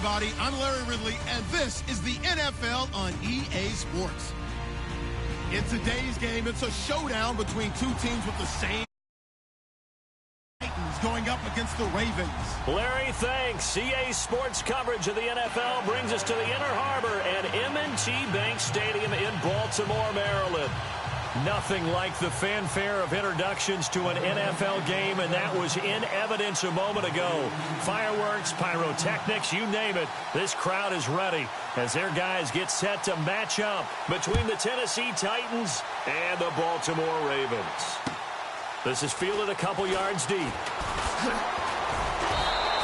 everybody. I'm Larry Ridley, and this is the NFL on EA Sports. In today's game, it's a showdown between two teams with the same Titans going up against the Ravens. Larry, thanks. EA Sports coverage of the NFL brings us to the Inner Harbor at M&T Bank Stadium in Baltimore, Maryland. Nothing like the fanfare of introductions to an NFL game, and that was in evidence a moment ago. Fireworks, pyrotechnics, you name it. This crowd is ready as their guys get set to match up between the Tennessee Titans and the Baltimore Ravens. This is fielded a couple yards deep.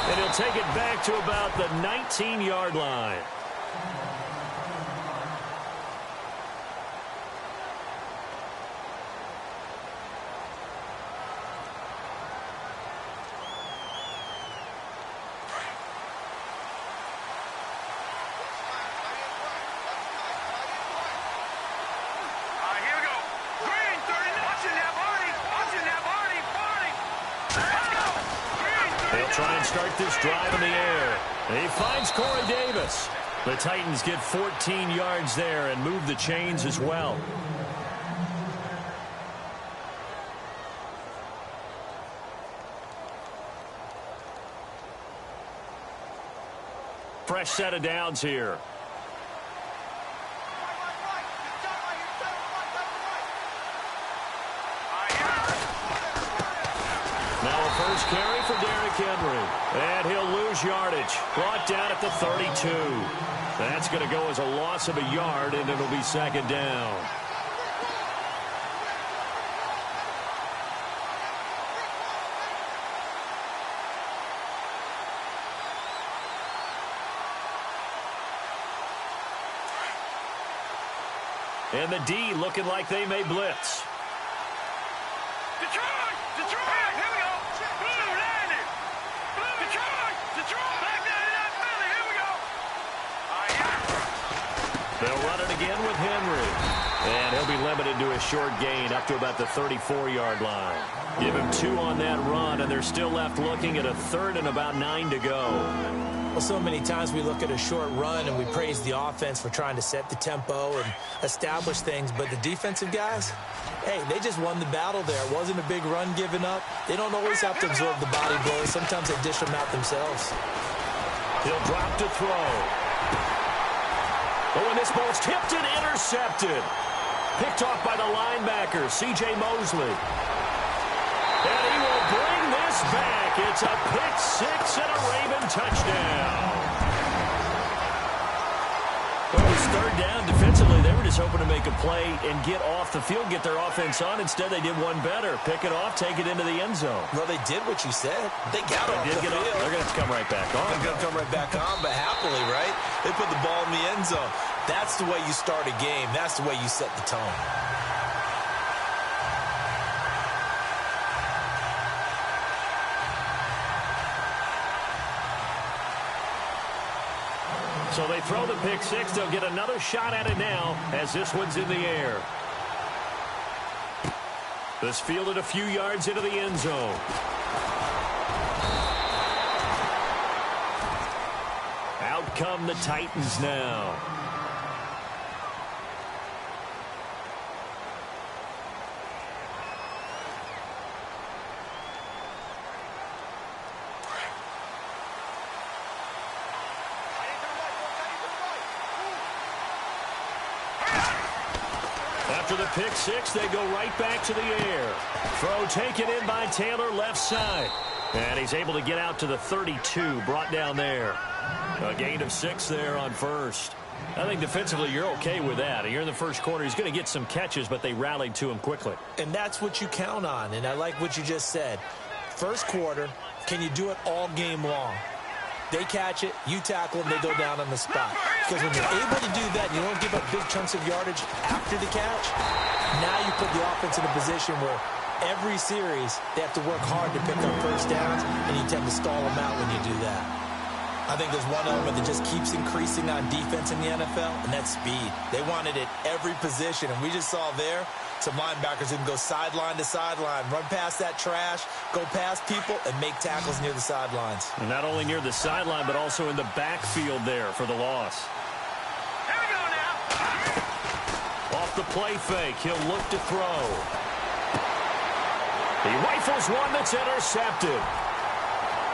And he'll take it back to about the 19-yard line. Try and start this drive in the air. He finds Corey Davis. The Titans get 14 yards there and move the chains as well. Fresh set of downs here. First carry for Derrick Henry. And he'll lose yardage. Brought down at the 32. That's going to go as a loss of a yard, and it'll be second down. And the D looking like they may blitz. They'll run it again with Henry. And he'll be limited to a short gain up to about the 34-yard line. Give him 2 on that run, and they're still left looking at a third and about 9 to go. Well, so many times we look at a short run and we praise the offense for trying to set the tempo and establish things. But the defensive guys, hey, they just won the battle there. It wasn't a big run given up. They don't always have to absorb the body blows. Sometimes they dish them out themselves. He'll drop to throw. Oh, and this ball's tipped and intercepted. Picked off by the linebacker, C.J. Mosley. And he will bring this back. It's a pick 6 and a Raven touchdown. Well, it was third down. Defensively, they were just hoping to make a play and get off the field, get their offense on. Instead, they did one better. Pick it off, take it into the end zone. Well, they did what you said. They got off the field. They're going to have to come right back on. They're going to come right back on, but happily, right? They put the ball in the end zone. That's the way you start a game. That's the way you set the tone. So they throw the pick 6. They'll get another shot at it now as this one's in the air. This fielded a few yards into the end zone. Out come the Titans now. After the pick 6, they go right back to the air. Throw taken in by Taylor left side. And he's able to get out to the 32, brought down there. A gain of 6 there on first. I think defensively you're okay with that. You're in the first quarter. He's going to get some catches, but they rallied to him quickly. And that's what you count on, and I like what you just said. First quarter, can you do it all game long? They catch it, you tackle them, they go down on the spot. Because when you're able to do that, you don't give up big chunks of yardage after the catch, now you put the offense in a position where every series they have to work hard to pick up first downs, and you tend to stall them out when you do that. I think there's one element that just keeps increasing on defense in the NFL, and that's speed. They want it at every position, and we just saw there, Some linebackers who can go sideline to sideline, run past that trash, go past people, and make tackles near the sidelines. And not only near the sideline, but also in the backfield there for the loss. Here we go now. Off the play fake, he'll look to throw. He rifles one that's intercepted.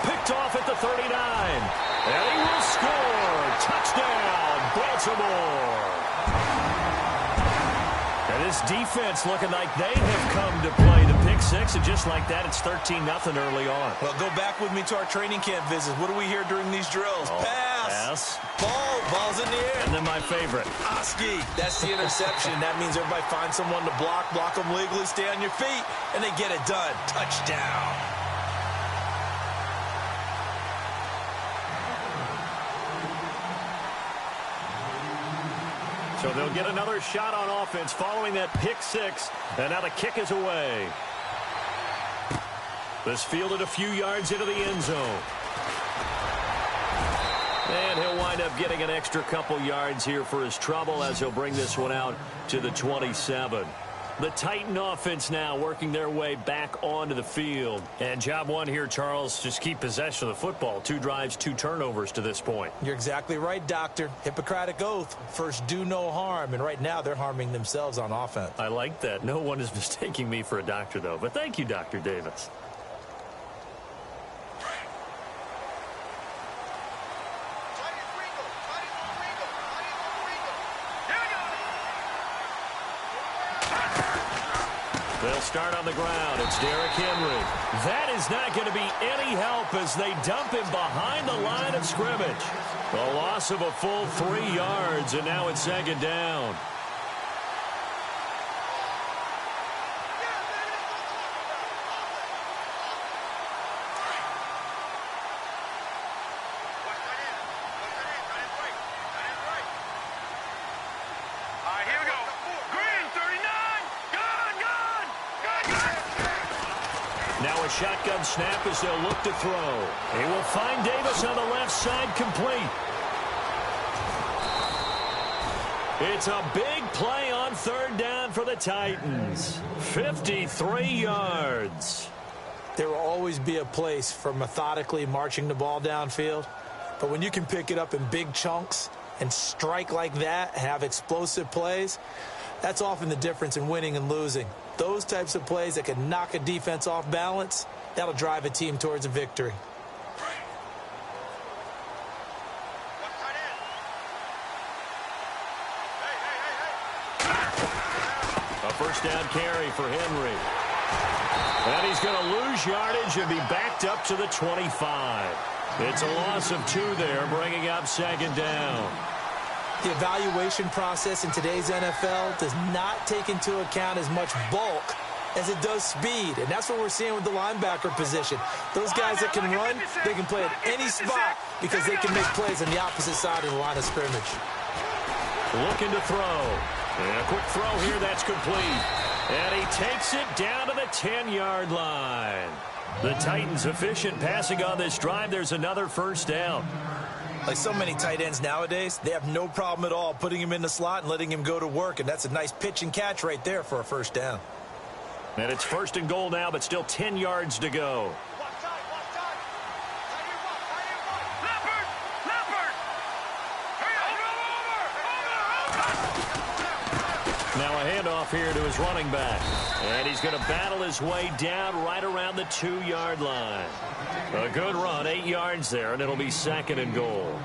Picked off at the 39. And he will score. Touchdown, Baltimore. And this defense looking like they have come to play the pick six, and just like that, it's 13-0 early on. Well, go back with me to our training camp visits. What do we hear during these drills? Pass. Ball's in the air. And then my favorite. Oski. That's the interception. That means everybody finds someone to block them legally, stay on your feet, and they get it done. Touchdown. So they'll get another shot on offense following that pick six. And now the kick is away. This fielded a few yards into the end zone. And he'll wind up getting an extra couple yards here for his trouble as he'll bring this one out to the 27. The Titan offense now working their way back onto the field. And job one here, Charles, just keep possession of the football. 2 drives, 2 turnovers to this point. You're exactly right, Doctor. Hippocratic oath. First, do no harm. And right now, they're harming themselves on offense. I like that. No one is mistaking me for a doctor, though. But thank you, Dr. Davis. They'll start on the ground. It's Derrick Henry. That is not going to be any help as they dump him behind the line of scrimmage. A loss of a full 3 yards, and now it's second down. Now a shotgun snap as they'll look to throw. He will find Davis on the left side, complete. It's a big play on third down for the Titans. 53 yards. There will always be a place for methodically marching the ball downfield. But when you can pick it up in big chunks and strike like that and have explosive plays, that's often the difference in winning and losing. Those types of plays that can knock a defense off balance, that'll drive a team towards a victory. A first down carry for Henry. And he's going to lose yardage and be backed up to the 25. It's a loss of 2 there, bringing up second down. The evaluation process in today's NFL does not take into account as much bulk as it does speed. And that's what we're seeing with the linebacker position. Those guys that can run, they can play at any spot because they can make plays on the opposite side of the line of scrimmage. Looking to throw. And a quick throw here, that's complete. And he takes it down to the 10-yard line. The Titans efficient passing on this drive. There's another first down. Like so many tight ends nowadays, they have no problem at all putting him in the slot and letting him go to work. And that's a nice pitch and catch right there for a first down. And it's first and goal now, but still 10 yards to go. Now a handoff here to his running back. And he's going to battle his way down right around the 2-yard line. A good run, 8 yards there, and it'll be second and goal.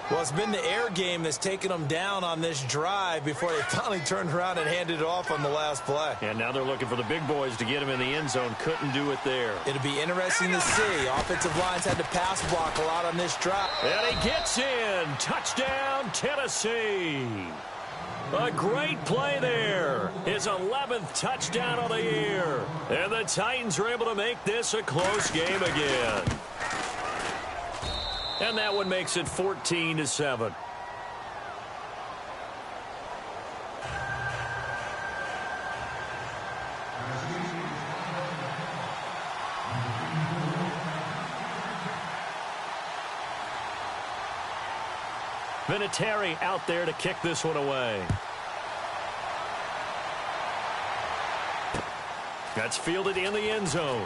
Well, it's been the air game that's taken them down on this drive before they finally turned around and handed it off on the last play. And now they're looking for the big boys to get him in the end zone. Couldn't do it there. It'll be interesting to see. Offensive lines had to pass block a lot on this drive. And he gets in. Touchdown, Tennessee. A great play there. His 11th touchdown of the year. And the Titans are able to make this a close game again. And that one makes it 14-7. Vinatieri out there to kick this one away. That's fielded in the end zone.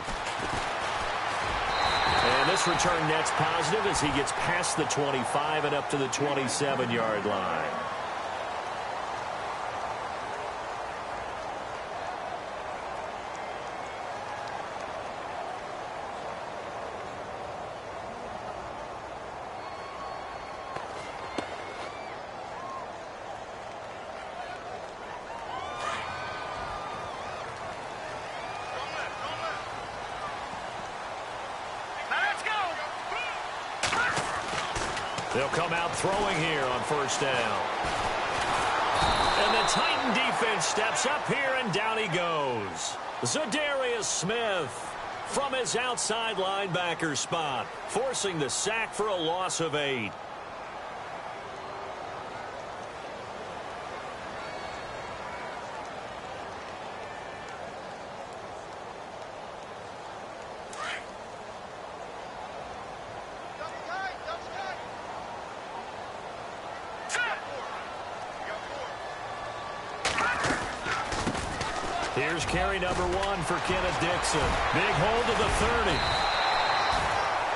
And this return net's positive as he gets past the 25 and up to the 27-yard line. They'll come out throwing here on first down. And the Titan defense steps up here, and down he goes. Zadarius Smith from his outside linebacker spot, forcing the sack for a loss of 8. Here's carry number 1 for Kenneth Dixon. Big hold to the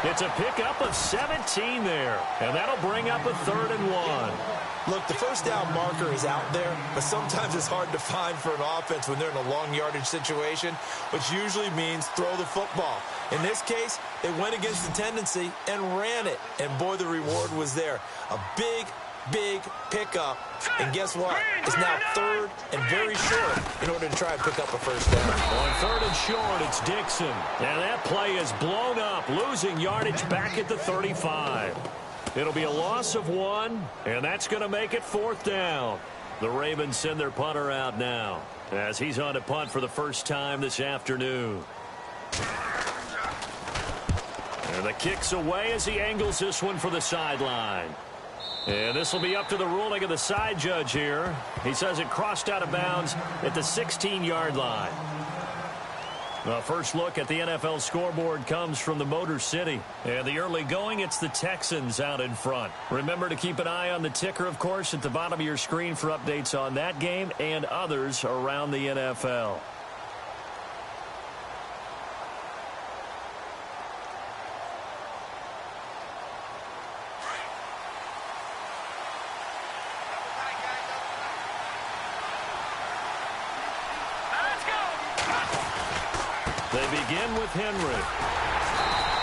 30. It's a pickup of 17 there, and that'll bring up a 3rd and 1. Look, the first down marker is out there, but sometimes it's hard to find for an offense when they're in a long yardage situation, which usually means throw the football. In this case, they went against the tendency and ran it, and boy, the reward was there. A big pickup, and guess what? It's now 3rd and very short in order to try and pick up a first down. On 3rd and short, it's Dixon, and that play is blown up, losing yardage back at the 35. It'll be a loss of 1, and that's going to make it 4th down. The Ravens send their punter out now, as he's on to punt for the first time this afternoon. And the kick's away as he angles this one for the sideline. And this will be up to the ruling of the side judge here. He says it crossed out of bounds at the 16-yard line. The first look at the NFL scoreboard comes from the Motor City. And the early going, it's the Texans out in front. Remember to keep an eye on the ticker, of course, at the bottom of your screen for updates on that game and others around the NFL. They begin with Henry.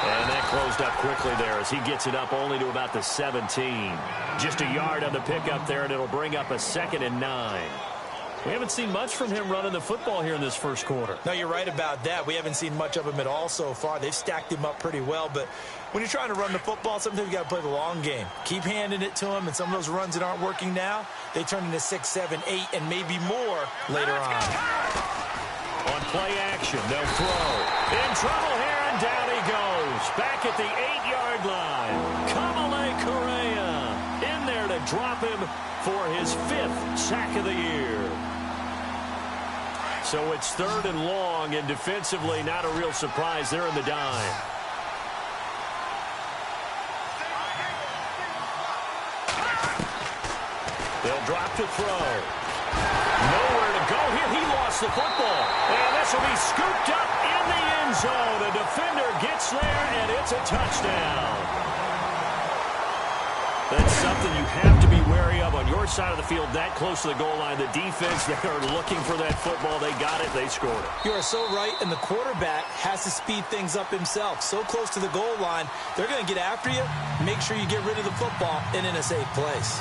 And that closed up quickly there as he gets it up only to about the 17. Just a yard on the pickup there, and it'll bring up a 2nd and 9. We haven't seen much from him running the football here in this first quarter. No, you're right about that. We haven't seen much of him at all so far. They've stacked him up pretty well, but when you're trying to run the football, sometimes you got to play the long game. Keep handing it to him, and some of those runs that aren't working now, they turn into 6, 7, 8, and maybe more later on. On play action, they'll throw. In trouble here, and down he goes. Back at the 8-yard line. Kamale Correa in there to drop him for his 5th sack of the year. So it's 3rd and long, and defensively not a real surprise. They're in the dime. They'll drop to throw. Nowhere to go here. He lost the football. And this will be scooped up in the end zone. A defender gets there, and it's a touchdown. That's something you have to be wary of on your side of the field, that close to the goal line. The defense, they are looking for that football. They got it. They scored it. You are so right, and the quarterback has to speed things up himself. So close to the goal line, they're going to get after you. Make sure you get rid of the football and in a safe place.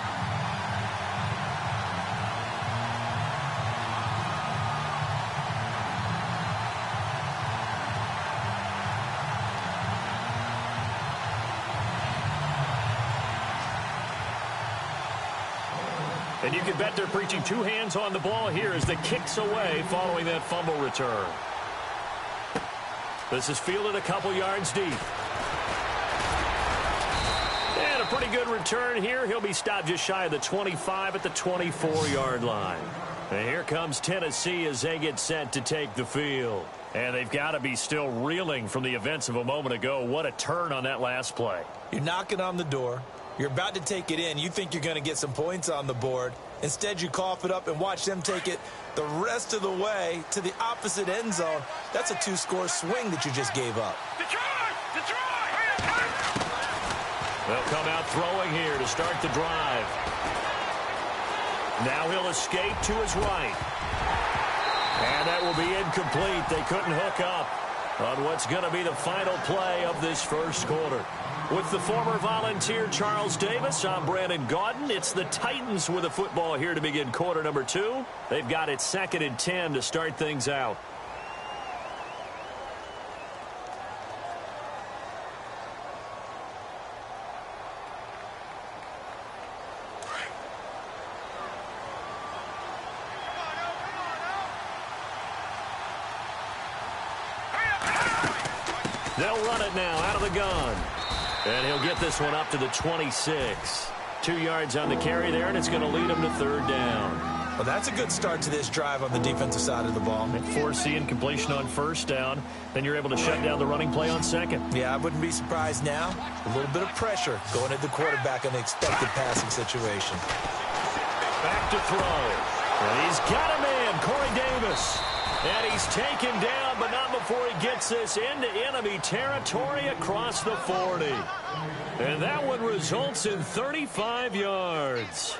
And you can bet they're preaching 2 hands on the ball here as the kick's away following that fumble return. This is fielded a couple yards deep. And a pretty good return here. He'll be stopped just shy of the 25 at the 24-yard line. And here comes Tennessee as they get set to take the field. And they've got to be still reeling from the events of a moment ago. What a turn on that last play. You're knocking on the door. You're about to take it in. You think you're going to get some points on the board. Instead, you cough it up and watch them take it the rest of the way to the opposite end zone. That's a 2-score swing that you just gave up. They'll come out throwing here to start the drive. Now he'll escape to his right. And that will be incomplete. They couldn't hook up on what's going to be the final play of this first quarter. With the former Volunteer Charles Davis, I'm Brandon Gaudin. It's the Titans with the football here to begin quarter number 2. They've got it 2nd and 10 to start things out. They'll run it now out of the gun. And he'll get this one up to the 26. 2 yards on the carry there, and it's going to lead him to 3rd down. Well, that's a good start to this drive on the defensive side of the ball. And force the incompletion on 1st down. Then you're able to shut down the running play on 2nd. Yeah, I wouldn't be surprised now. A little bit of pressure going at the quarterback in the expected passing situation. Back to throw. And he's got him in, Corey Davis. And he's taken down, but not before he gets this into enemy territory across the 40. And that one results in 35 yards.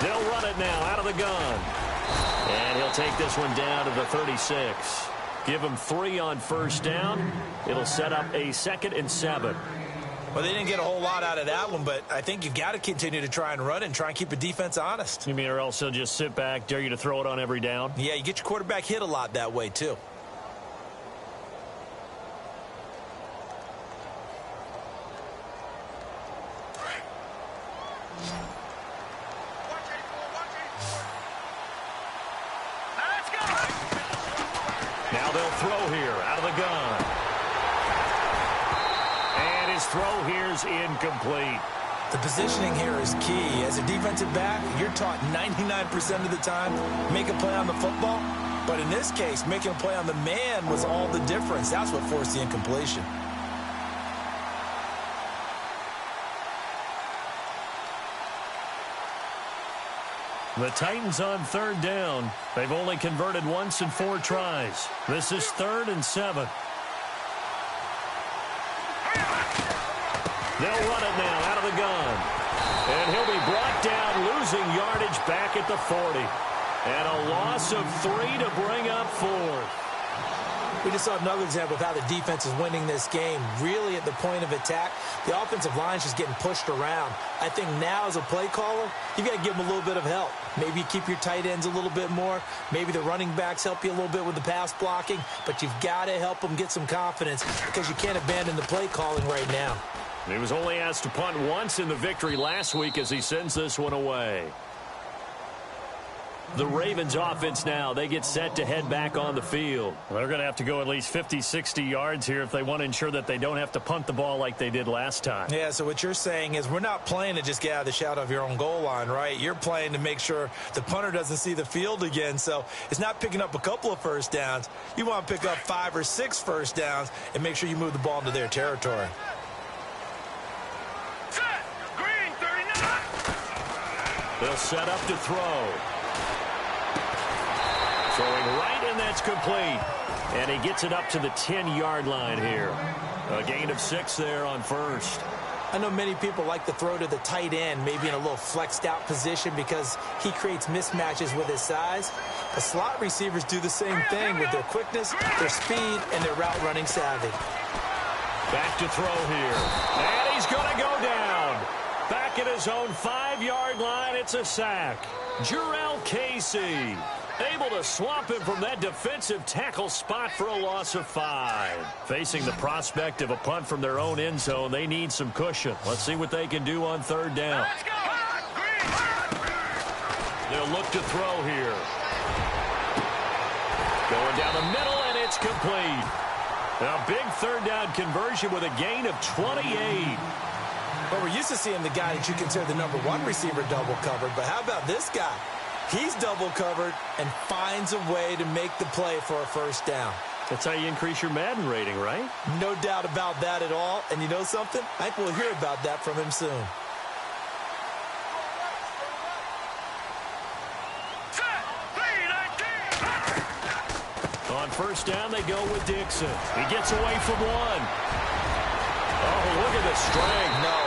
They'll run it now out of the gun. And he'll take this one down to the 36. Give him 3 on 1st down. It'll set up a 2nd and 7. Well, they didn't get a whole lot out of that one, but I think you've got to continue to try and run and try and keep the defense honest. You mean or else he'll just sit back, dare you to throw it on every down? Yeah, you get your quarterback hit a lot that way, too. Now they'll throw here out of the gun. And his throw here's incomplete. The positioning here is key. As a defensive back, you're taught 99% of the time, make a play on the football. But in this case, making a play on the man was all the difference. That's what forced the incompletion. The Titans on 3rd down. They've only converted once in 4 tries. This is 3rd and 7. They'll run it now out of the gun. And he'll be brought down, losing yardage back at the 40. And a loss of 3 to bring up 4. We just saw another example of how the defense is winning this game. Really at the point of attack, the offensive line is just getting pushed around. I think now as a play caller, you got to give them a little bit of help. Maybe you keep your tight ends a little bit more. Maybe the running backs help you a little bit with the pass blocking. But you've got to help them get some confidence because you can't abandon the play calling right now. He was only asked to punt once in the victory last week as he sends this one away. The Ravens offense now, they get set to head back on the field. They're going to have to go at least 50, 60 yards here if they want to ensure that they don't have to punt the ball like they did last time. Yeah, so what you're saying is we're not playing to just get out of the shadow of your own goal line, right? You're playing to make sure the punter doesn't see the field again. So it's not picking up a couple of first downs. You want to pick up 5 or 6 first downs and make sure you move the ball into their territory. Set. Green, 39. They'll set up to throw. Throwing right, and that's complete. And he gets it up to the 10-yard line here. A gain of 6 there on 1st. I know many people like to throw to the tight end, maybe in a little flexed out position because he creates mismatches with his size. The slot receivers do the same thing with their quickness, their speed, and their route running savvy. Back to throw here. And he's going to go down. Back at his own 5-yard line, it's a sack. Jarrell Casey able to swamp him from that defensive tackle spot for a loss of 5. Facing the prospect of a punt from their own end zone, they need some cushion. Let's see what they can do on 3rd down. They'll look to throw here. Going down the middle, and it's complete. A big third down conversion with a gain of 28. But we're used to seeing the guy that you consider the number one receiver double covered. But how about this guy? He's double covered and finds a way to make the play for a first down. That's how you increase your Madden rating, right? No doubt about that at all. And you know something? I think we'll hear about that from him soon. On first down, they go with Dixon. He gets away from one. Oh, look at the strength. No.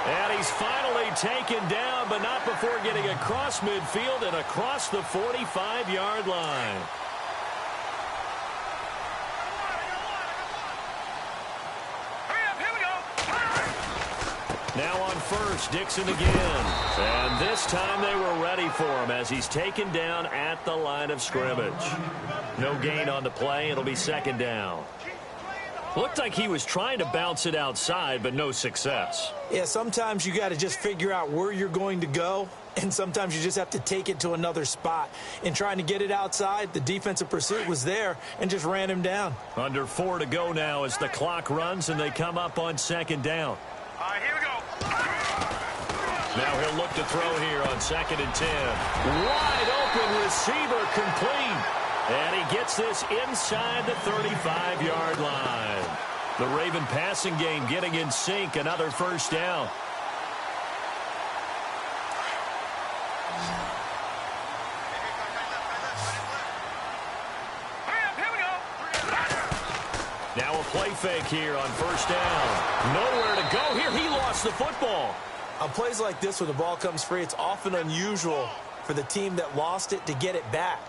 And he's finally taken down, but not before getting across midfield and across the 45-yard line. Now on first, Dixon again. And this time they were ready for him as he's taken down at the line of scrimmage. No gain on the play. It'll be second down. Looked like he was trying to bounce it outside, but no success. Yeah, sometimes you got to just figure out where you're going to go, and sometimes you just have to take it to another spot. In trying to get it outside, the defensive pursuit was there and just ran him down. Under 4 to go now as the clock runs and they come up on second down. All right, here we go. Now he'll look to throw here on 2nd and 10. Wide open receiver complete. And he gets this inside the 35-yard line. The Raven passing game getting in sync. Another first down. Here we go. Now a play fake here on first down. Nowhere to go here. He lost the football. On plays like this, when the ball comes free, it's often unusual for the team that lost it to get it back.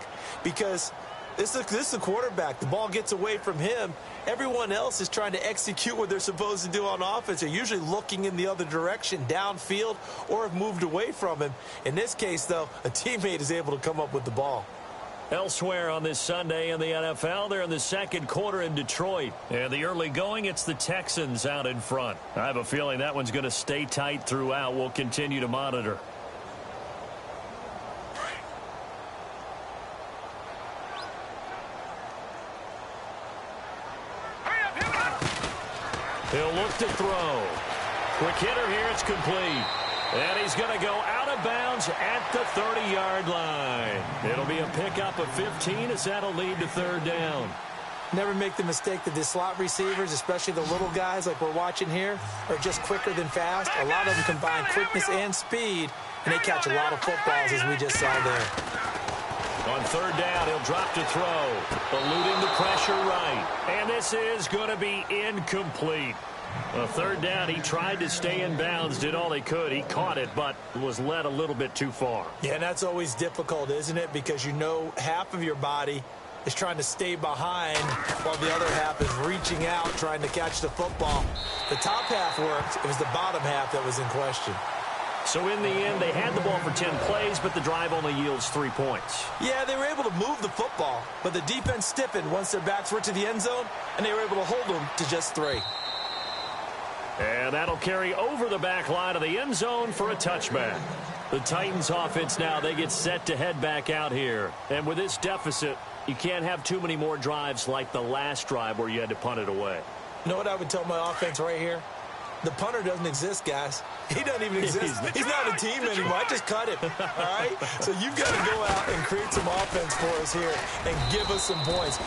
Because this is the quarterback. The ball gets away from him. Everyone else is trying to execute what they're supposed to do on offense. They're usually looking in the other direction, downfield, or have moved away from him. In this case, though, a teammate is able to come up with the ball. Elsewhere on this Sunday in the NFL, they're in the second quarter in Detroit. And the early going, it's the Texans out in front. I have a feeling that one's going to stay tight throughout. We'll continue to monitor. He'll look to throw. Quick hitter here, it's complete. And he's going to go out of bounds at the 30-yard line. It'll be a pickup of 15 as that'll lead to third down. Never make the mistake that the slot receivers, especially the little guys like we're watching here, are just quicker than fast. A lot of them combine quickness and speed, and they catch a lot of footballs, as we just saw there. On third down, he'll drop to throw. Eluding the pressure right. And this is going to be incomplete. A third down, he tried to stay in bounds, did all he could. He caught it, but was led a little bit too far. Yeah, and that's always difficult, isn't it? Because you know half of your body is trying to stay behind while the other half is reaching out, trying to catch the football. The top half worked. It was the bottom half that was in question. So in the end, they had the ball for 10 plays, but the drive only yields 3 points. Yeah, they were able to move the football, but the defense stiffened once their backs were to the end zone, and they were able to hold them to just 3. And that'll carry over the back line of the end zone for a touchback. The Titans offense now, they get set to head back out here. And with this deficit, you can't have too many more drives like the last drive where you had to punt it away. You know what I would tell my offense right here? The punter doesn't exist, guys. He doesn't even exist. He's not a team anymore. I just cut him, all right? So you've got to go out and create some offense for us here and give us some points.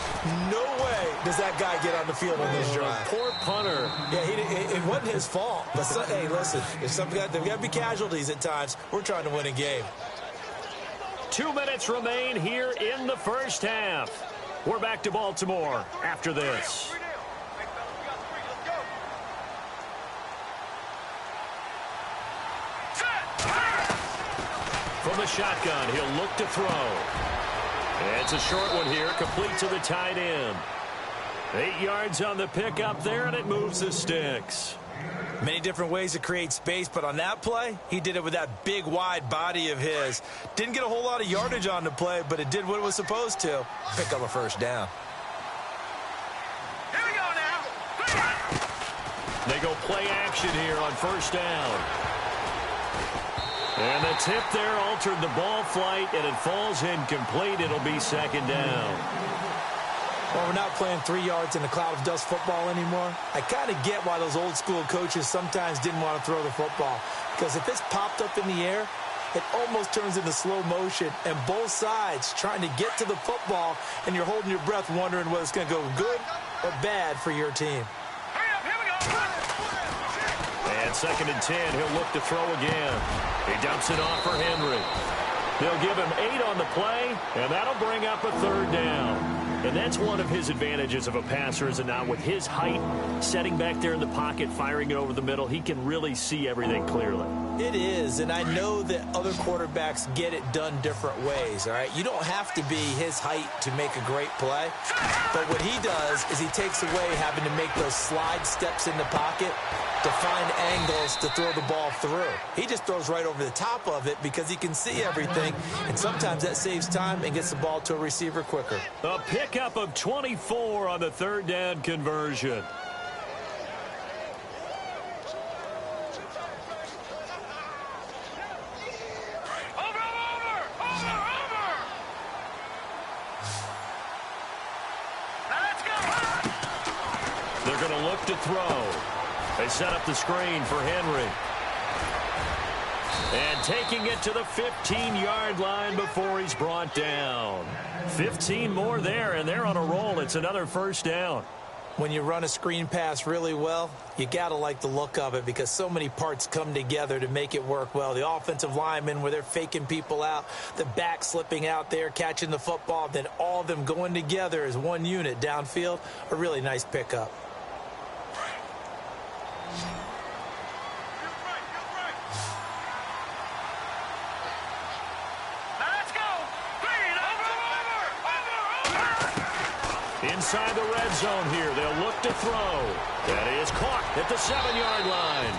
No way does that guy get on the field on this drive. Poor punter. Yeah, it wasn't his fault. But hey, listen, there's got to be casualties at times. We're trying to win a game. 2 minutes remain here in the first half. We're back to Baltimore after this. From the shotgun, he'll look to throw. And it's a short one here, complete to the tight end. 8 yards on the pickup there, and it moves the sticks. Many different ways to create space, but on that play, he did it with that big, wide body of his. Didn't get a whole lot of yardage on the play, but it did what it was supposed to. Pick up a first down. Here we go now. They go play action here on first down. And the tip there altered the ball flight, and it falls incomplete. It'll be second down. Well, we're not playing 3 yards in a cloud of dust football anymore. I kind of get why those old school coaches sometimes didn't want to throw the football. Because if it's popped up in the air, it almost turns into slow motion. And both sides trying to get to the football, and you're holding your breath wondering whether it's going to go good or bad for your team. Hurry up, here we go. And 2nd and 10, he'll look to throw again. He dumps it off for Henry. They'll give him 8 on the play, and that'll bring up a 3rd down. And that's one of his advantages of a passer, is it not? With his height, setting back there in the pocket, firing it over the middle, he can really see everything clearly. It is, and I know that other quarterbacks get it done different ways, all right? You don't have to be his height to make a great play, but what he does is he takes away having to make those slide steps in the pocket to find angles to throw the ball through. He just throws right over the top of it because he can see everything, and sometimes that saves time and gets the ball to a receiver quicker. A pickup of 24 on the 3rd down conversion. They're going to look to throw. They set up the screen for Henry. And taking it to the 15-yard line before he's brought down. 15 more there, and they're on a roll. It's another 1st down. When you run a screen pass really well, you got to like the look of it because so many parts come together to make it work well. The offensive linemen, where they're faking people out, the back slipping out there, catching the football, then all of them going together as one unit downfield, a really nice pickup. Inside the red zone here, they'll look to throw. That is caught at the 7-yard line.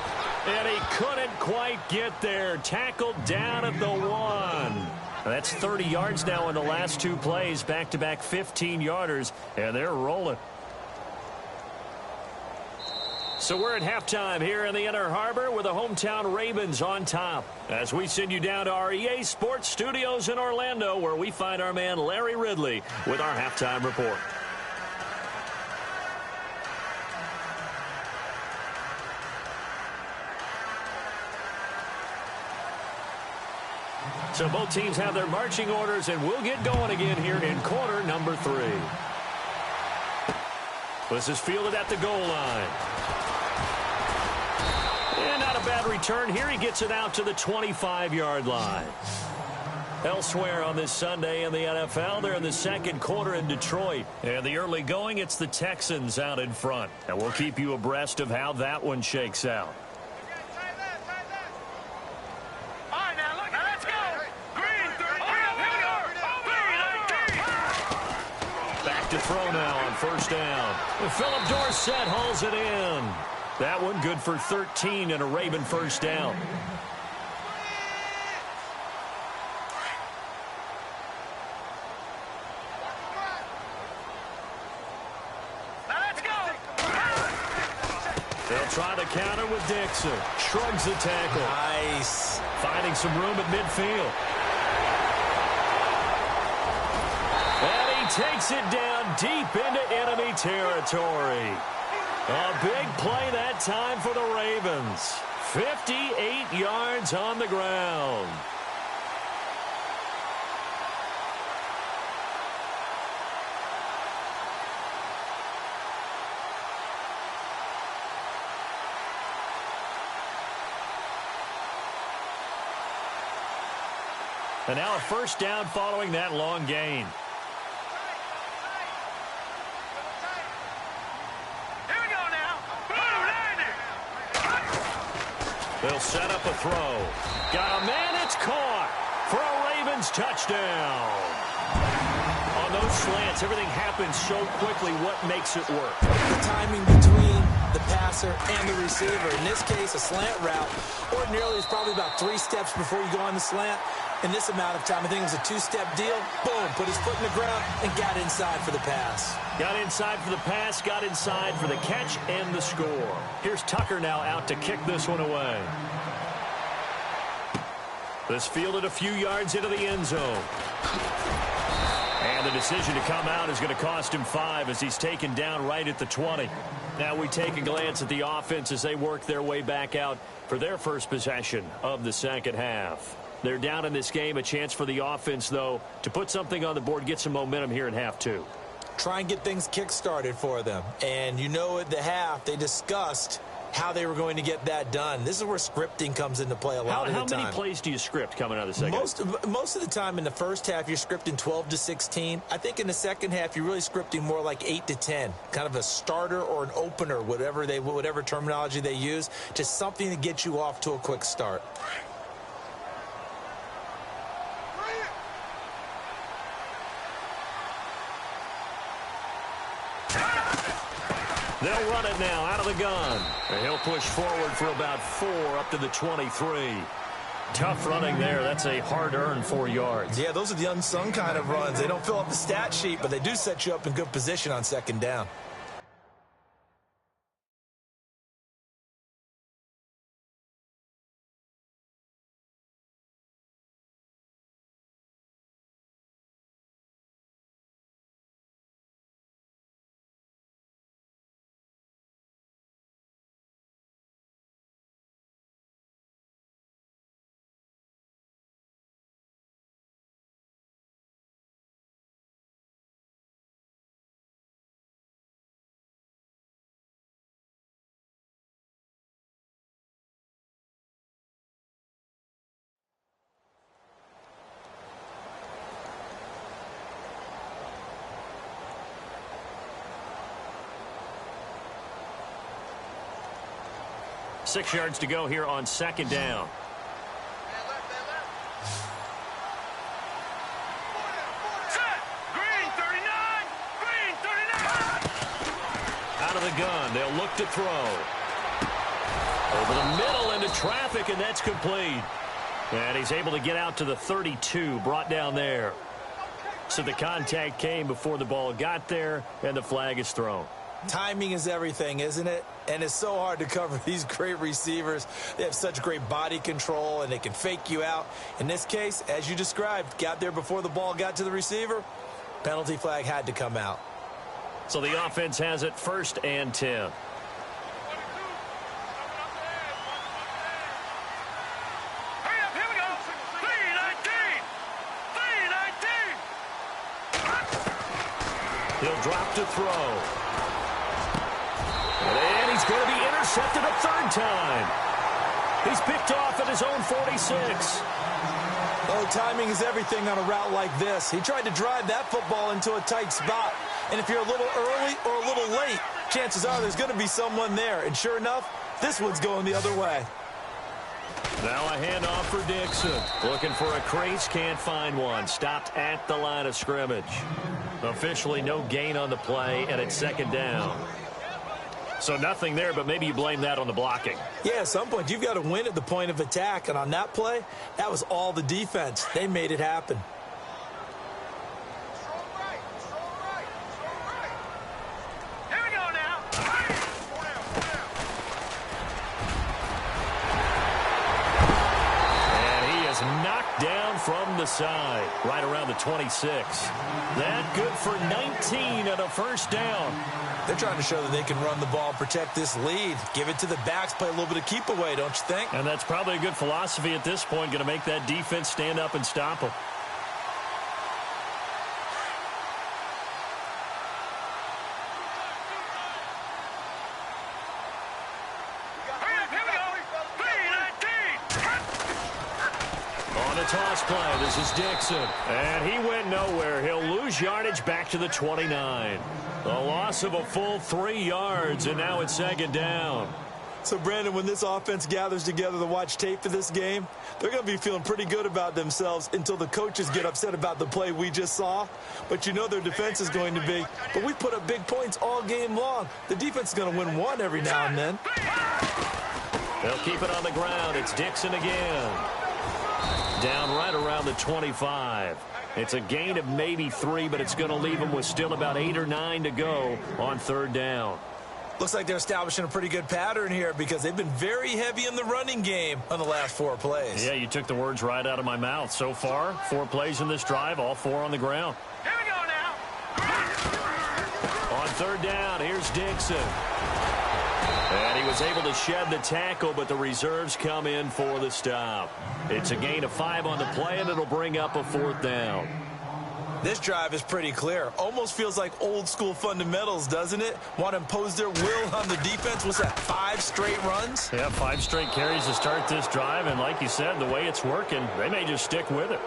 And he couldn't quite get there. Tackled down at the 1. That's 30 yards now in the last 2 plays. Back-to-back 15-yarders, and they're rolling. So we're at halftime here in the Inner Harbor with the hometown Ravens on top. As we send you down to our EA Sports Studios in Orlando, where we find our man Larry Ridley with our halftime report. So both teams have their marching orders, and we'll get going again here in quarter number 3. This is fielded at the goal line. And not a bad return here. He gets it out to the 25-yard line. Elsewhere on this Sunday in the NFL, they're in the 2nd quarter in Detroit. And the early going, it's the Texans out in front. And we'll keep you abreast of how that one shakes out. To throw now on 1st down. Philip Dorsett hauls it in. That one good for 13 and a Raven 1st down. Let's go. They'll try the counter with Dixon. Shrugs the tackle. Nice. Finding some room at midfield. Takes it down deep into enemy territory. A big play that time for the Ravens. 58 yards on the ground. And now a 1st down following that long gain. They'll set up a throw. Got a man, it's caught for a Ravens touchdown. On those slants, everything happens so quickly. What makes it work? The timing between the passer and the receiver. In this case, a slant route ordinarily is probably about 3 steps before you go on the slant. In this amount of time, I think it was a 2-step deal. Boom, put his foot in the ground and got inside for the pass. Got inside for the pass, got inside for the catch and the score. Here's Tucker now out to kick this one away. This fielded a few yards into the end zone. And And the decision to come out is going to cost him 5 as he's taken down right at the 20. Now we take a glance at the offense as they work their way back out for their first possession of the second half. They're down in this game. A chance for the offense, though, to put something on the board, get some momentum here in half 2. Try and get things kick-started for them. And you know at the half, they discussed how they were going to get that done. This is where scripting comes into play a lot of the time. How many plays do you script coming out of the second half? Most of the time in the first half, you're scripting 12 to 16. I think in the second half, you're really scripting more like 8 to 10. Kind of a starter or an opener, whatever terminology they use. Just something to get you off to a quick start. They'll run it now out of the gun. And he'll push forward for about 4 up to the 23. Tough running there. That's a hard-earned 4 yards. Yeah, those are the unsung kind of runs. They don't fill up the stat sheet, but they do set you up in good position on second down. Six yards to go here on second down. Set. Green 39. Green 39. Out of the gun. They'll look to throw. Over the middle into traffic, and that's complete. And he's able to get out to the 32, brought down there. So the contact came before the ball got there, and the flag is thrown. Timing is everything, isn't it? And it's so hard to cover these great receivers. They have such great body control, and they can fake you out. In this case, as you described, got there before the ball got to the receiver. Penalty flag had to come out. So the offense has it 1st and 10. Hurry up, here we go. 319. 319. He'll drop to throw. And he's going to be intercepted a 3rd time. He's picked off at his own 46. Oh, timing is everything on a route like this. He tried to drive that football into a tight spot. And if you're a little early or a little late, chances are there's going to be someone there. And sure enough, this one's going the other way. Now a handoff for Dixon. Looking for a crease, can't find one. Stopped at the line of scrimmage. Officially no gain on the play, and it's 2nd down. So nothing there, but maybe you blame that on the blocking. Yeah, at some point you've got to win at the point of attack. And on that play, that was all the defense. They made it happen. Here we go now. And he is knocked down from the side, right around the 26. That good for 19 and a 1st down. They're trying to show that they can run the ball and protect this lead. Give it to the backs, play a little bit of keep away, don't you think? And that's probably a good philosophy at this point, going to make that defense stand up and stop them. Hurry up, here we go. 319. On a toss play, this is Dixon. And he went nowhere. He'll lose yardage back to the 29. A loss of a full 3 yards, and now it's 2nd down. So, Brandon, when this offense gathers together to watch tape for this game, they're going to be feeling pretty good about themselves until the coaches get upset about the play we just saw. But you know their defense is going to be, but we put up big points all game long. The defense is going to win one every now and then. They'll keep it on the ground. It's Dixon again. Down right around the 25. It's a gain of maybe 3, but it's going to leave them with still about 8 or 9 to go on 3rd down. Looks like they're establishing a pretty good pattern here because they've been very heavy in the running game on the last 4 plays. Yeah, you took the words right out of my mouth. So far, 4 plays in this drive, all 4 on the ground. Here we go now. third down. Here's Dixon. And he was able to shed the tackle, but the reserves come in for the stop. It's a gain of 5 on the play, and it'll bring up a 4th down. This drive is pretty clear. Almost feels like old-school fundamentals, doesn't it? Want to impose their will on the defense. What's that, 5 straight runs? Yeah, 5 straight carries to start this drive, and like you said, the way it's working, they may just stick with it.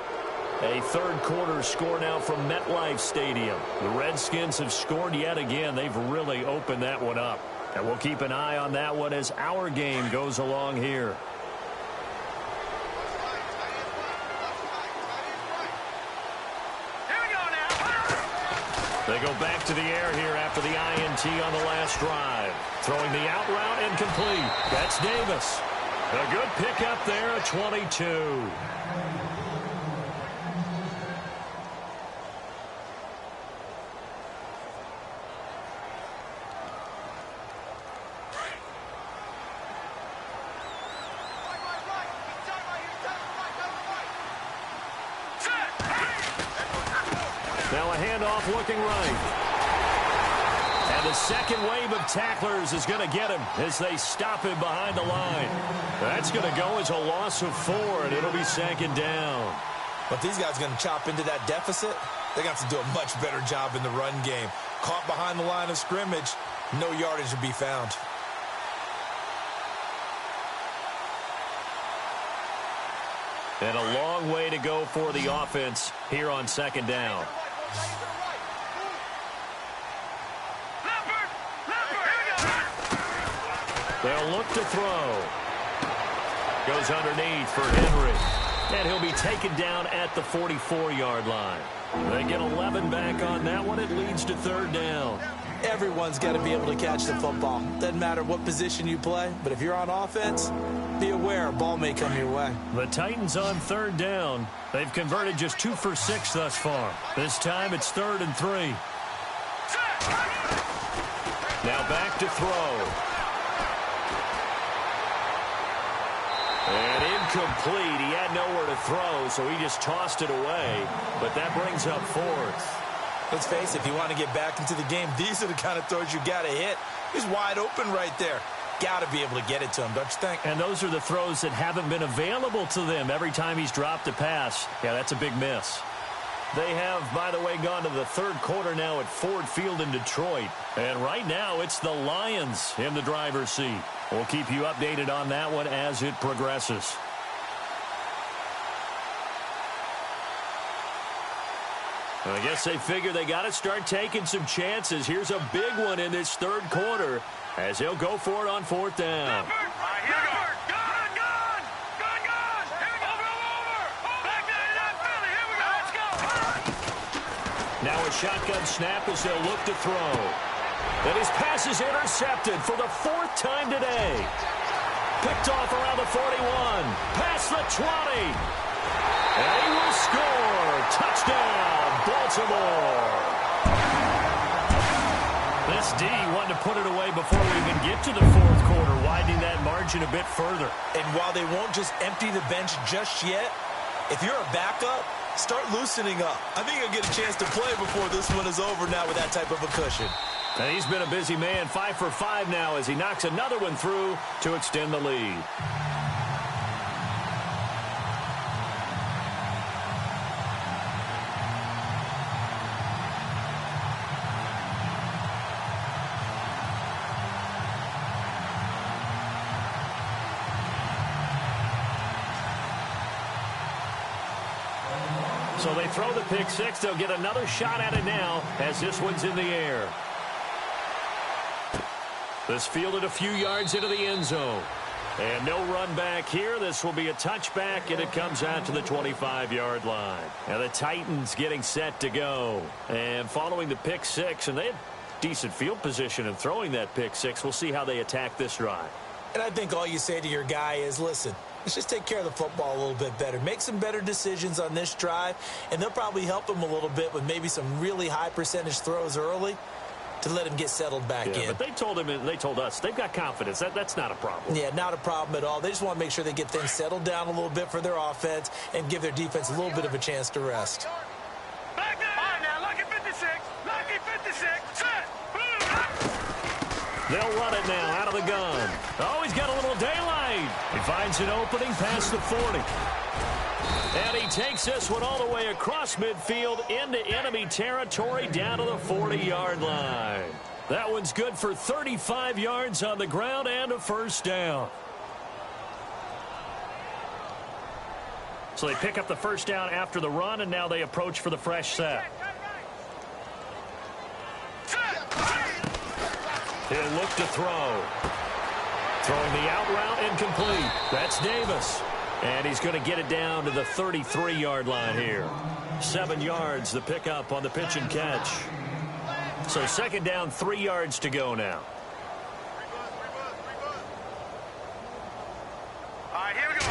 A third-quarter score now from MetLife Stadium. The Redskins have scored yet again. They've really opened that one up. And we'll keep an eye on that one as our game goes along here. They go back to the air here after the INT on the last drive. Throwing the out route incomplete. That's Davis. A good pickup there at 22. Now a handoff looking right. And the second wave of tacklers is going to get him as they stop him behind the line. That's going to go as a loss of 4, and it'll be 2nd down. But these guys are going to chop into that deficit. They're going to have to do a much better job in the run game. Caught behind the line of scrimmage, no yardage to be found. And a long way to go for the offense here on 2nd down. They'll look to throw. Goes underneath for Henry. And he'll be taken down at the 44-yard line. They get 11 back on that one. It leads to 3rd down. Everyone's got to be able to catch the football. Doesn't matter what position you play, but if you're on offense, be aware a ball may come your way. The Titans on 3rd down. They've converted just 2 for 6 thus far. This time it's 3rd and 3. Now back to throw. And incomplete. He had nowhere to throw, so he just tossed it away. But that brings up 4th. Let's face it, if you want to get back into the game, these are the kind of throws you got to hit. He's wide open right there. Got to be able to get it to him, don't you think? And those are the throws that haven't been available to them every time he's dropped a pass. Yeah, that's a big miss. They have, by the way, gone to the 3rd quarter now at Ford Field in Detroit. And right now, it's the Lions in the driver's seat. We'll keep you updated on that one as it progresses. I guess they figure they got to start taking some chances. Here's a big one in this 3rd quarter as he'll go for it on 4th down. Now a shotgun snap as they'll look to throw. And his pass is intercepted for the 4th time today. Picked off around the 41. Past the 20. And he will score. Touchdown, Baltimore. This D wanted to put it away before we even get to the 4th quarter, widening that margin a bit further. And while they won't just empty the bench just yet, if you're a backup, start loosening up. I think you'll get a chance to play before this one is over now with that type of a cushion. And he's been a busy man, 5 for 5 now as he knocks another one through to extend the lead. So they throw the pick 6. They'll get another shot at it now as this one's in the air. This fielded a few yards into the end zone. And no run back here. This will be a touchback, and it comes out to the 25-yard line. And the Titans getting set to go. And following the pick 6, and they had decent field position in throwing that pick 6. We'll see how they attack this drive. And I think all you say to your guy is, listen, let's just take care of the football a little bit better. Make some better decisions on this drive, and they'll probably help him a little bit with maybe some really high percentage throws early to let him get settled back in. But they told him, and they told us, they've got confidence. That's not a problem. Yeah, not a problem at all. They just want to make sure they get things settled down a little bit for their offense and give their defense a little bit of a chance to rest. Back there. All right, now, lucky 56. Lucky 56. Set. Boom. They'll run it now out of the gun. Oh, he's got a little daylight. He finds an opening past the 40. And he takes this one all the way across midfield into enemy territory down to the 40-yard line. That one's good for 35 yards on the ground and a first down. So they pick up the first down after the run, and now they approach for the fresh set. He'll look to throw. Throwing the out route incomplete. That's Davis. And he's going to get it down to the 33-yard line here. 7 yards the pickup on the pitch and catch. So second down, 3 yards to go now. All right, here we go.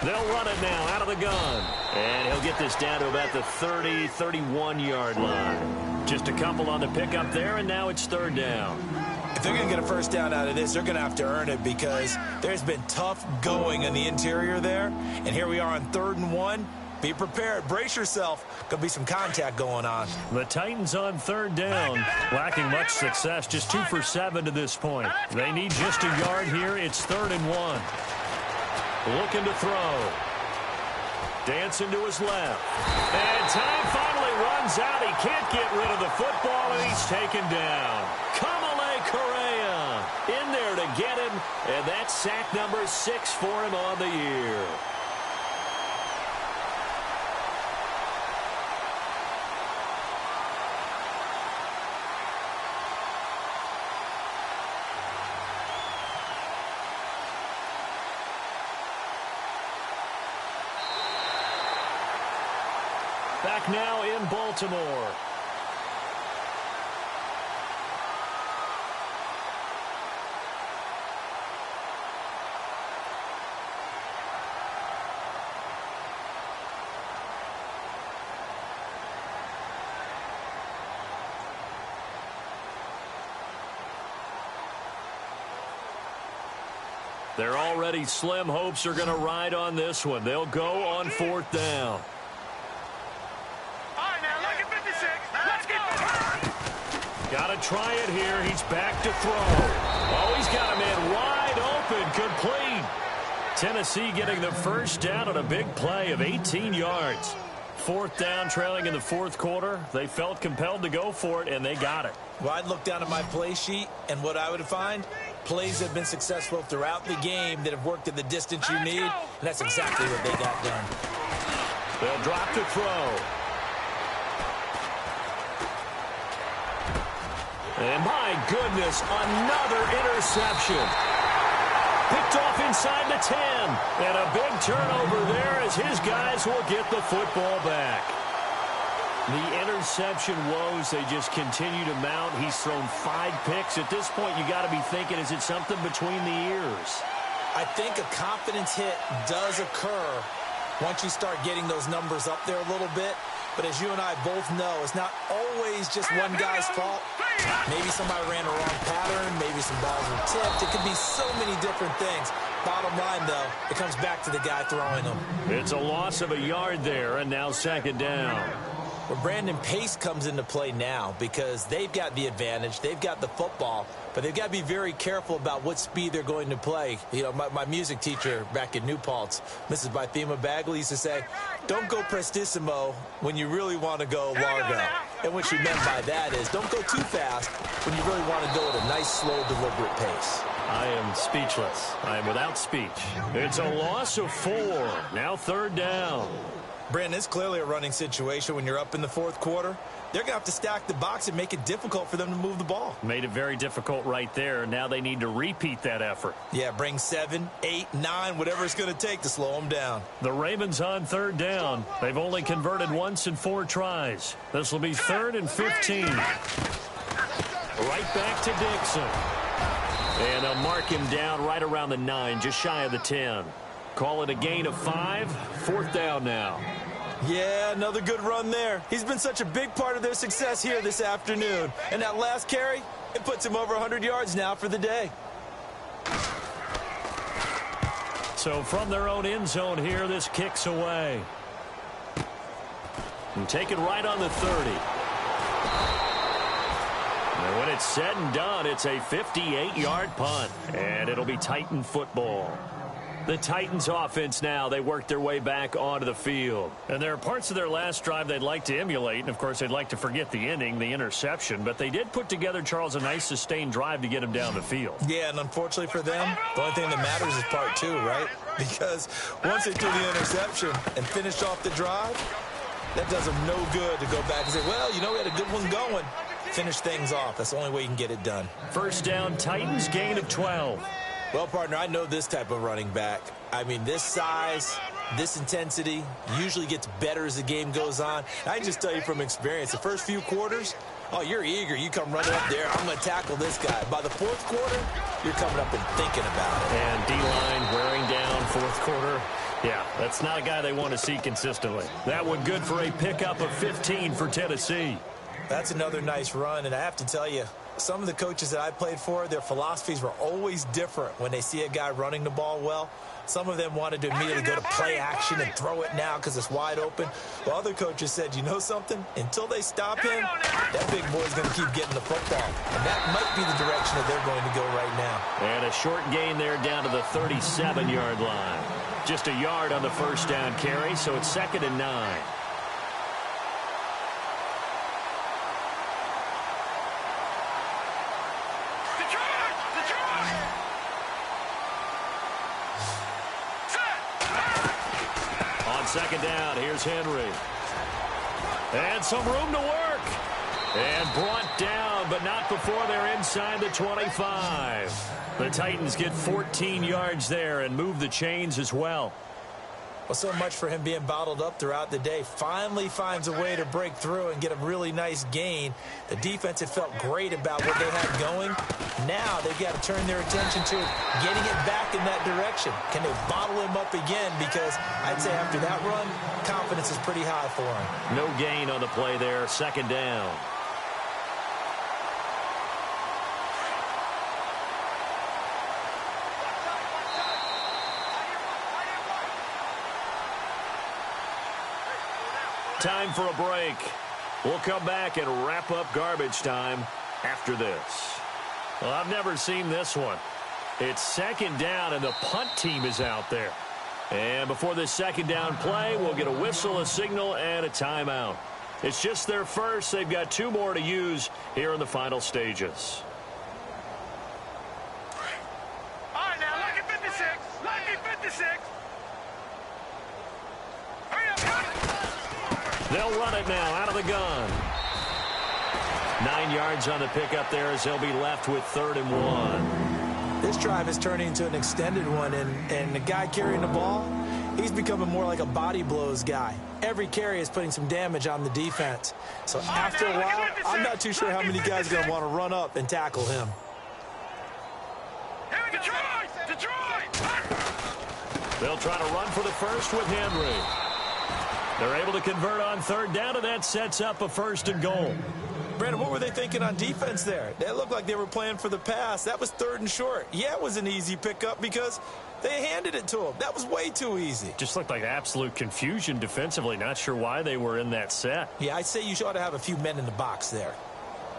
They'll run it now out of the gun. And he'll get this down to about the 30, 31-yard line. Just a couple on the pickup there, and now it's third down. If they're going to get a first down out of this, they're going to have to earn it because there's been tough going in the interior there. And here we are on 3rd and 1. Be prepared. Brace yourself. Going to be some contact going on. The Titans on third down. Lacking much success. Just 2 for 7 to this point. They need just a yard here. It's 3rd and 1. Looking to throw. Dancing to his left. And time finally runs out. He can't get rid of the football, and he's taken down. Correa in there to get him, and that's sack number 6 for him on the year. Back now in Baltimore. They're already slim hopes are going to ride on this one. They'll go on 4th down. All right, now, look at 56. Let's go. Got to try it here. He's back to throw. Oh, he's got a man wide open, complete. Tennessee getting the first down on a big play of 18 yards. 4th down, trailing in the 4th quarter. They felt compelled to go for it, and they got it. Well, I'd look down at my play sheet, and what I would find, plays that have been successful throughout the game that have worked at the distance you need, and that's exactly what they got done. They'll drop to throw. And my goodness, another interception. Picked off inside the 10. And a big turnover there as his guys will get the football back. The interception woes, they just continue to mount. He's thrown 5 picks. At this point, you got to be thinking, is it something between the ears? I think a confidence hit does occur once you start getting those numbers up there a little bit. But as you and I both know, it's not always just one guy's fault. Maybe somebody ran a wrong pattern. Maybe some balls were tipped. It could be so many different things. Bottom line, though, it comes back to the guy throwing them. It's a loss of a yard there, and now second down. Well, Brandon, pace comes into play now because they've got the advantage. They've got the football, but they've got to be very careful about what speed they're going to play. You know, my music teacher back in New Paltz, Mrs. Bythema Bagley, used to say, don't go prestissimo when you really want to go largo. And what she meant by that is don't go too fast when you really want to go at a nice, slow, deliberate pace. I am speechless. I am without speech. It's a loss of 4. Now third down. Brandon, it's clearly a running situation when you're up in the 4th quarter. They're going to have to stack the box and make it difficult for them to move the ball. Made it very difficult right there. Now they need to repeat that effort. Yeah, bring 7, 8, 9, whatever it's going to take to slow them down. The Ravens on third down. They've only converted once in 4 tries. This will be 3rd and 15. Right back to Dixon. And they'll mark him down right around the 9, just shy of the 10. Call it a gain of 5. 4th down now. Yeah, another good run there. He's been such a big part of their success here this afternoon. And that last carry, it puts him over 100 yards now for the day. So from their own end zone here, this kicks away. And take it right on the 30. They went it's said and done, it's a 58-yard punt, and it'll be Titan football. The Titans offense now, they work their way back onto the field. And there are parts of their last drive they'd like to emulate, and of course they'd like to forget the inning, the interception, but they did put together, Charles, a nice sustained drive to get him down the field. Yeah, and unfortunately for them, the only thing that matters is part two, right? Because once they threw the interception and finished off the drive, that does them no good to go back and say, well, you know, we had a good one going. Finish things off. That's the only way you can get it done. First down, Titans, gain of 12. Well, partner, I know this type of running back. I mean, this size, this intensity usually gets better as the game goes on. I can just tell you from experience, the first few quarters, oh, you're eager. You come running up there. I'm going to tackle this guy. By the fourth quarter, you're coming up and thinking about it. And D-line wearing down fourth quarter. Yeah, that's not a guy they want to see consistently. That one good for a pickup of 15 for Tennessee. That's another nice run, and I have to tell you, some of the coaches that I played for, their philosophies were always different when they see a guy running the ball well. Some of them wanted to immediately go to play action and throw it now because it's wide open. While other coaches said, you know something? Until they stop him, that big boy's going to keep getting the football. And that might be the direction that they're going to go right now. And a short gain there down to the 37-yard line. Just a yard on the first down carry, so it's 2nd and 9. Second down, here's Henry. And some room to work. And brought down, but not before they're inside the 25. The Titans get 14 yards there and move the chains as well. Well, so much for him being bottled up throughout the day. Finally finds a way to break through and get a really nice gain. The defense had felt great about what they had going. Now they've got to turn their attention to getting it back in that direction. Can they bottle him up again? Because I'd say after that run, confidence is pretty high for him. No gain on the play there. 2nd down. Time for a break. We'll come back and wrap up garbage time after this. Well, I've never seen this one. It's 2nd down, and the punt team is out there. And before this 2nd down play, we'll get a whistle, a signal, and a timeout. It's just their first. They've got 2 more to use here in the final stages. All right, now, lucky 56. Lucky 56. Hurry up, hurry up. They'll run it now out of the gun. 9 yards on the pickup there as they'll be left with 3rd and 1. This drive is turning into an extended one, and the guy carrying the ball, he's becoming more like a body blows guy. Every carry is putting some damage on the defense. So after a while, I'm not too sure how many guys are going to want to run up and tackle him. Here we go. Detroit! They'll try to run for the first with Henry. They're able to convert on 3rd down, and that sets up a 1st and goal. Brandon, what were they thinking on defense there? They looked like they were playing for the pass. That was 3rd and short. Yeah, it was an easy pickup because they handed it to him. That was way too easy. Just looked like absolute confusion defensively. Not sure why they were in that set. Yeah, I'd say you ought to have a few men in the box there.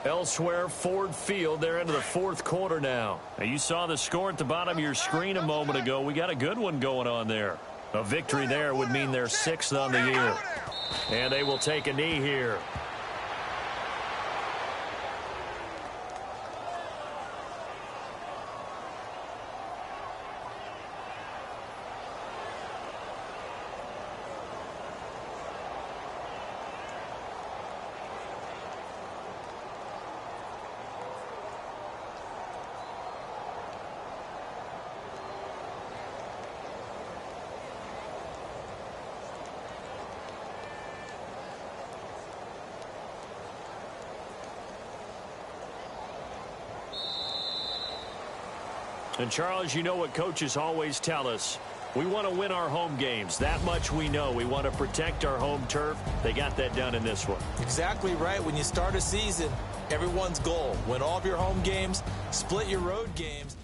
Elsewhere, Ford Field, they're into the 4th quarter now. Now, you saw the score at the bottom of your screen a moment ago. We got a good one going on there. A victory there would mean they're 6th on the year. And they will take a knee here. And, Charles, you know what coaches always tell us. We want to win our home games. That much we know. We want to protect our home turf. They got that done in this one. Exactly right. When you start a season, everyone's goal, win all of your home games, split your road games.